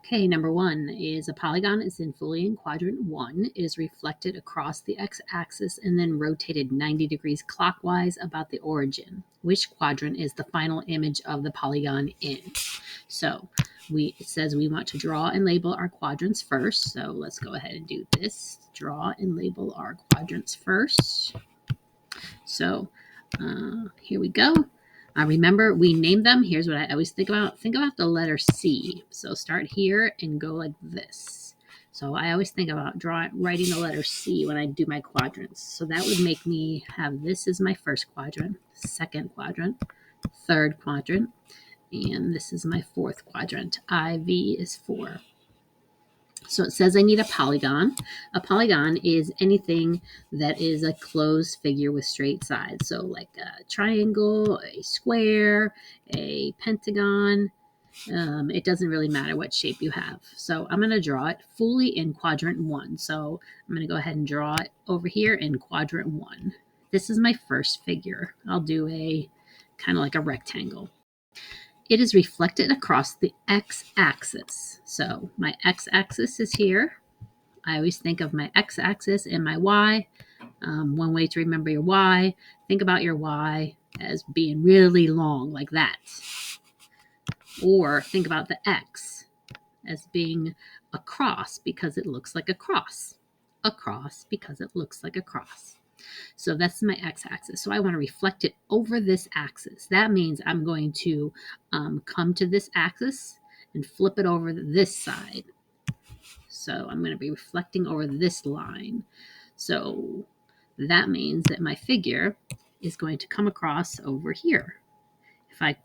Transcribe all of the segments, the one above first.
Okay, number 1 is a polygon is fully in quadrant 1, is reflected across the x-axis and then rotated 90 degrees clockwise about the origin. Which quadrant is the final image of the polygon in? So it says we want to draw and label our quadrants first. So let's go ahead and do this. Draw and label our quadrants first. So here we go. Remember, we named them. Here's what I always think about. Think about the letter C. So start here and go like this. So I always think about writing the letter C when I do my quadrants. So that would make me have this is my first quadrant, second quadrant, third quadrant, and this is my fourth quadrant. IV is 4. So it says I need a polygon. A polygon is anything that is a closed figure with straight sides. So like a triangle, a square, a pentagon. It doesn't really matter what shape you have. So I'm going to draw it fully in quadrant 1. So I'm going to go ahead and draw it over here in quadrant 1. This is my first figure. I'll do a kind of like a rectangle. It is reflected across the x-axis. So my x-axis is here. I always think of my x-axis and my y. One way to remember your y, think about your y as being really long like that. Or think about the x as being across because it looks like a cross. Across because it looks like a cross. So that's my x-axis. So I want to reflect it over this axis. That means I'm going to come to this axis and flip it over this side. So I'm going to be reflecting over this line. So that means that my figure is going to come across over here. If I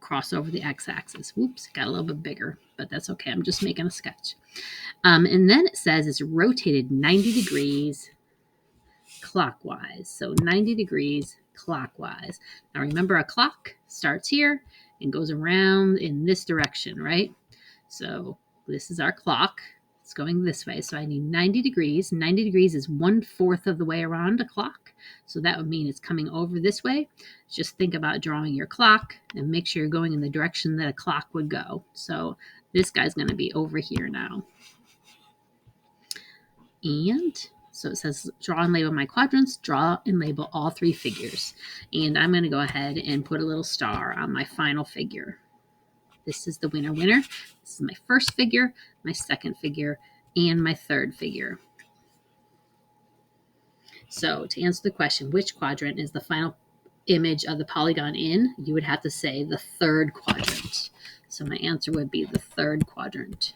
cross over the x-axis. Whoops, it got a little bit bigger, but that's okay. I'm just making a sketch. And then it says it's rotated 90 degrees clockwise. So 90 degrees clockwise. Now remember, a clock starts here and goes around in this direction, right? So this is our clock. It's going this way. So I need 90 degrees. 90 degrees is 1/4 of the way around a clock. So that would mean it's coming over this way. Just think about drawing your clock and make sure you're going in the direction that a clock would go. So this guy's going to be over here now. And so it says draw and label my quadrants, draw and label all 3 figures. And I'm going to go ahead and put a little star on my final figure. This is the winner. This is my first figure, my second figure, and my third figure. So to answer the question, which quadrant is the final image of the polygon in? You would have to say the third quadrant. So my answer would be the third quadrant.